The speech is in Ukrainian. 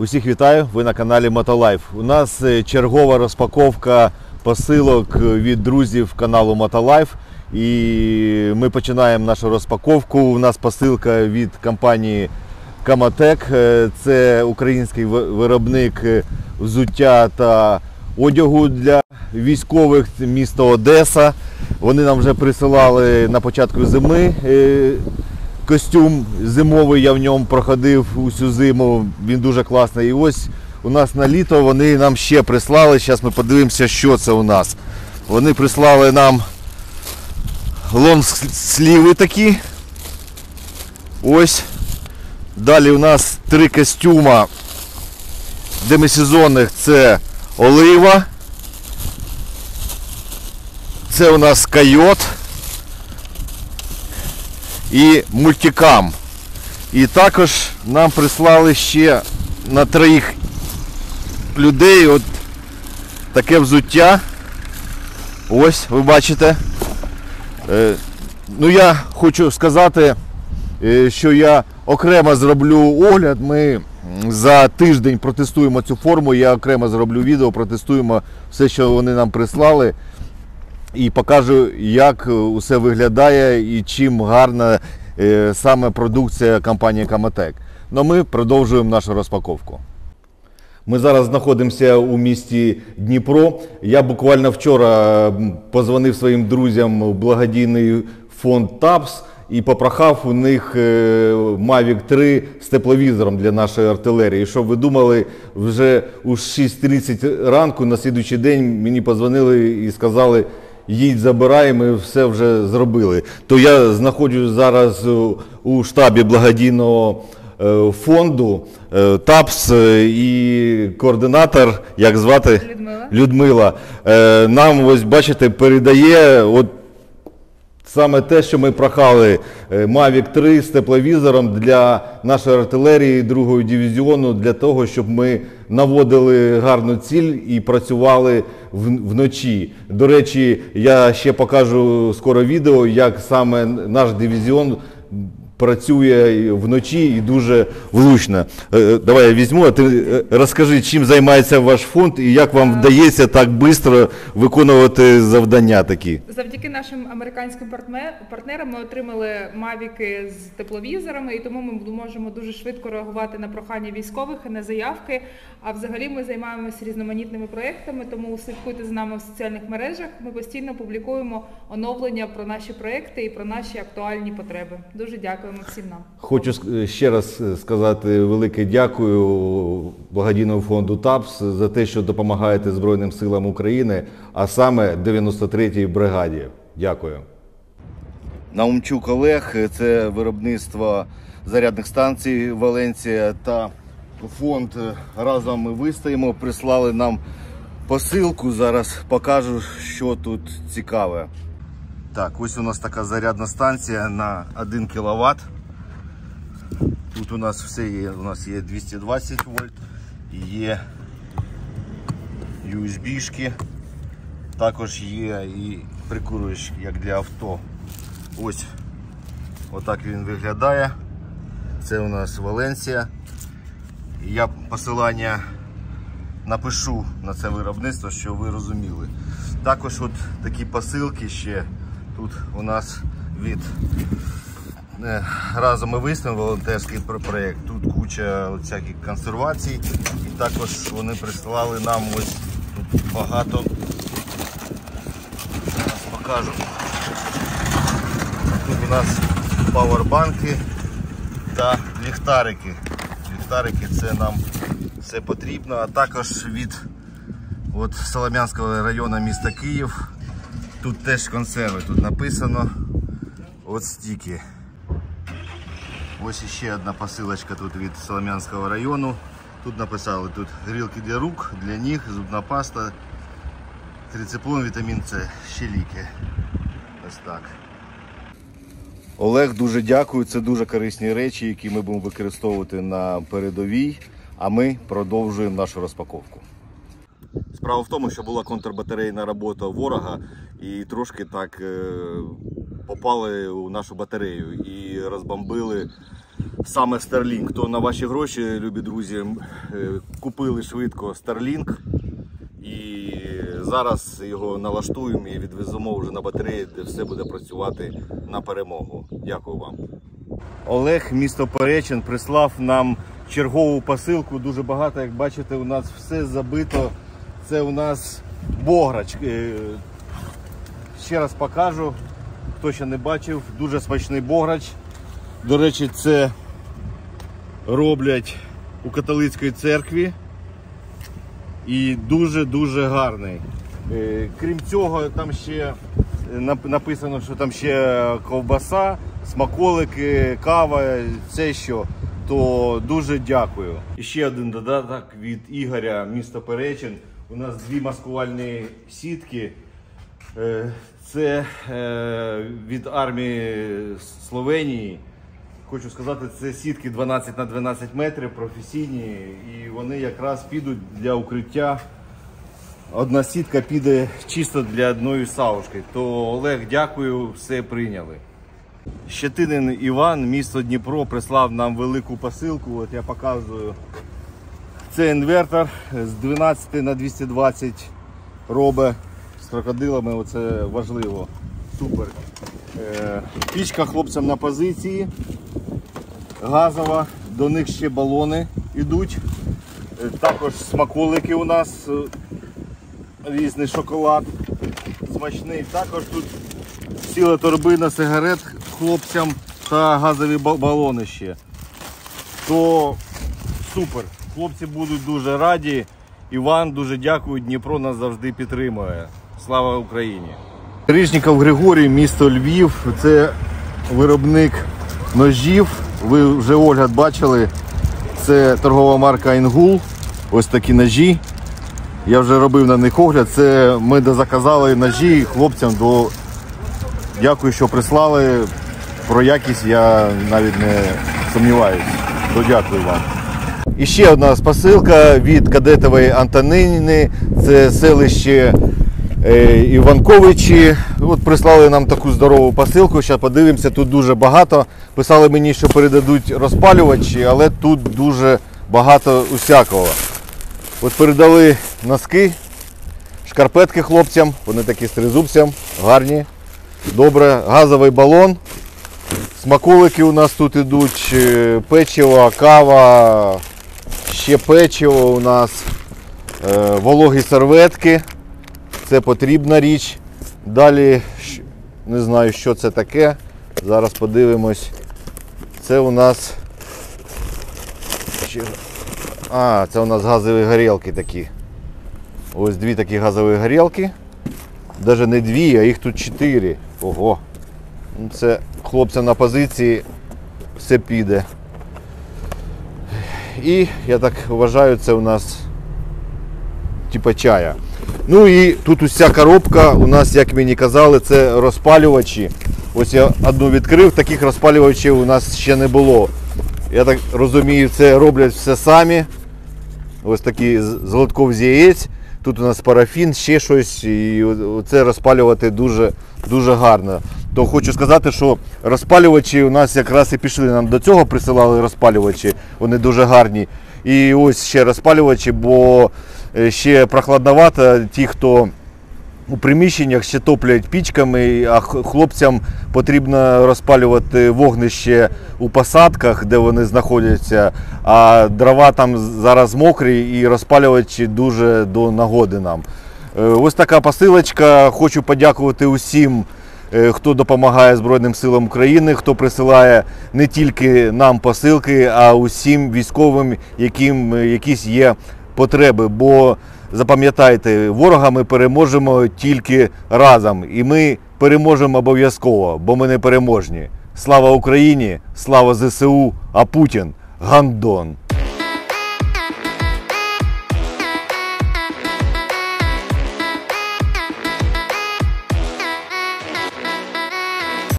Усіх вітаю, ви на каналі Мотолайф. У нас чергова розпаковка посилок від друзів каналу Мотолайф. І ми починаємо нашу розпаковку. У нас посилка від компанії Kamatec. Це український виробник взуття та одягу для військових, місто Одеса. Вони нам вже присилали на початку зими костюм зимовий, я в ньому проходив усю зиму, він дуже класний. І ось у нас на літо вони нам ще прислали, зараз ми подивимося, що це у нас. Вони прислали нам лонгсліви такі. Ось. Далі у нас 3 костюма демисезонних, це олива. Це у нас койот і мультикам. І також нам прислали ще на 3 людей от таке взуття. Ось, ви бачите. Ну, я хочу сказати, що я окремо зроблю огляд. Ми за тиждень протестуємо цю форму, я окремо зроблю відео, протестуємо все, що вони нам прислали. І покажу, як усе виглядає і чим гарна саме продукція компанії Kamatec. Ну, ми продовжуємо нашу розпаковку. Ми зараз знаходимося у місті Дніпро. Я буквально вчора позвонив своїм друзям у благодійний фонд TAPS і попрохав у них Mavic 3 з тепловізором для нашої артилерії. Щоб ви думали, вже у 6:30 ранку на слідуючий день мені позвонили і сказали: їдь, забирай, ми все вже зробили. То я знаходжусь зараз у штабі благодійного фонду TAPS і координатор, як звати? Людмила. Нам, ось бачите, передає от саме те, що ми прохали. Mavic 3 з тепловізором для нашої артилерії 2-го дивізіону, для того, щоб ми наводили гарну ціль і працювали вночі. До речі, я ще покажу скоро відео, як саме наш дивізіон працює вночі і дуже влучно. Давай я візьму, а ти розкажи, чим займається ваш фонд і як вам вдається так швидко виконувати завдання такі. Завдяки нашим американським партнерам ми отримали мавіки з тепловізорами, і тому ми можемо дуже швидко реагувати на прохання військових і на заявки. А взагалі ми займаємося різноманітними проєктами, тому слідкуйте за нами в соціальних мережах. Ми постійно публікуємо оновлення про наші проєкти і про наші актуальні потреби. Дуже дякуємо всім нам. Хочу ще раз сказати велике дякую благодійному фонду TAPS за те, що допомагаєте Збройним силам України, а саме 93-й бригаді. Дякую. Наумчук Олег, це виробництво зарядних станцій Валенсія та фонд «Разом ми вистоїмо» прислали нам посилку. Зараз покажу, що тут цікаве. Так, ось у нас така зарядна станція на 1 кВт. Тут у нас все є, у нас є 220 вольт, є USB-шки, також є і прикурювач, як для авто. Ось отак він виглядає. Це у нас Валенсія. Я посилання напишу на це виробництво, щоб ви розуміли. Також от такі посилки ще тут у нас від «Разом ми вистоїмо» волонтерський проєкт. Тут куча всяких консервацій. І також вони прислали нам ось тут багато. Зараз покажу. Тут у нас павербанки та ліхтарики. Ліхтарики, це нам все потрібно. А також від Солом'янського району міста Київ. Тут теж консерви, тут написано от стільки. Ось ще одна посилочка тут від Солом'янського району. Тут написали, тут грілки для рук, для ніг, зубна паста, трициклон, вітамін С, ще ліки. Ось так. Олег, дуже дякую. Це дуже корисні речі, які ми будемо використовувати на передовій. А ми продовжуємо нашу розпаковку. Справа в тому, що була контрбатарейна робота ворога і трошки так попали у нашу батарею. І розбомбили саме Starlink. То на ваші гроші, любі друзі, купили швидко Starlink. І зараз його налаштуємо і відвеземо вже на батареї, де все буде працювати на перемогу. Дякую вам. Олег, місто Перечин, прислав нам чергову посилку. Дуже багато, як бачите, у нас все забито. Це у нас бограч. Ще раз покажу, хто ще не бачив, дуже смачний бограч. До речі, це роблять у католицькій церкві. І дуже-дуже гарний. Крім цього, там ще написано, що там ще ковбаса, смаколики, кава, це що. То дуже дякую. І ще один додаток від Ігоря, місто Перечин. У нас 2 маскувальні сітки. Це від армії Словенії. Хочу сказати, це сітки 12 на 12 метрів, професійні, і вони якраз підуть для укриття. Одна сітка піде чисто для одної саушки. То Олег, дякую, все прийняли. Щетинин Іван, місто Дніпро, прислав нам велику посилку. От я показую. Це інвертор з 12 на 220 робить з крокодилами, оце важливо. Супер. Пічка хлопцям на позиції. Газова, до них ще балони йдуть. Також смаколики у нас, різний шоколад смачний. Також тут ціла торбина сигарет хлопцям та газові балони ще. То супер, хлопці будуть дуже раді. Іван, дуже дякую, Дніпро нас завжди підтримує. Слава Україні! Рижніков Григорій, місто Львів, це виробник ножів. Ви вже огляд бачили, це торгова марка Інгул. Ось такі ножі. Я вже робив на них огляд. Це ми дозаказали ножі хлопцям. Дякую, що прислали. Про якість я навіть не сумніваюся. Дякую вам. І ще одна посилка від Кадетової Антонини. Це селище Іванковичі. От прислали нам таку здорову посилку. Зараз подивимося, тут дуже багато. Писали мені, що передадуть розпалювачі, але тут дуже багато усякого. От передали носки, шкарпетки хлопцям, вони такі з тризубцем, гарні. Добре, газовий балон. Смаколики у нас тут ідуть, печиво, кава, ще печиво у нас, вологі серветки. Це потрібна річ. Далі, не знаю, що це таке. Зараз подивимось. Це у нас... це у нас газові горілки такі. Ось 2 такі газові горілки. Навіть не 2, а їх тут 4. Ого. Це хлопцям на позиції все піде. І, я так вважаю, це у нас типа чая. Ну і тут уся коробка у нас, як мені казали, це розпалювачі. Ось я одну відкрив, таких розпалювачів у нас ще не було. Я так розумію, це роблять все самі. Ось такі з лотков з яєць. Тут у нас парафін, ще щось. І це розпалювати дуже гарно. То хочу сказати, що розпалювачі у нас якраз і пішли. Нам до цього присилали розпалювачі. Вони дуже гарні. І ось ще розпалювачі, бо ще прохладновато. Ті, хто у приміщеннях ще топлять пічками, а хлопцям потрібно розпалювати вогнище у посадках, де вони знаходяться, а дрова там зараз мокрі і розпалювачі дуже до нагоди нам. Ось така посилочка. Хочу подякувати усім, хто допомагає Збройним силам України, хто присилає не тільки нам посилки, а усім військовим, яким якісь є потреби. Бо запам'ятайте, ворога ми переможемо тільки разом. І ми переможемо обов'язково, бо ми не переможні. Слава Україні, слава ЗСУ, а Путін – гандон.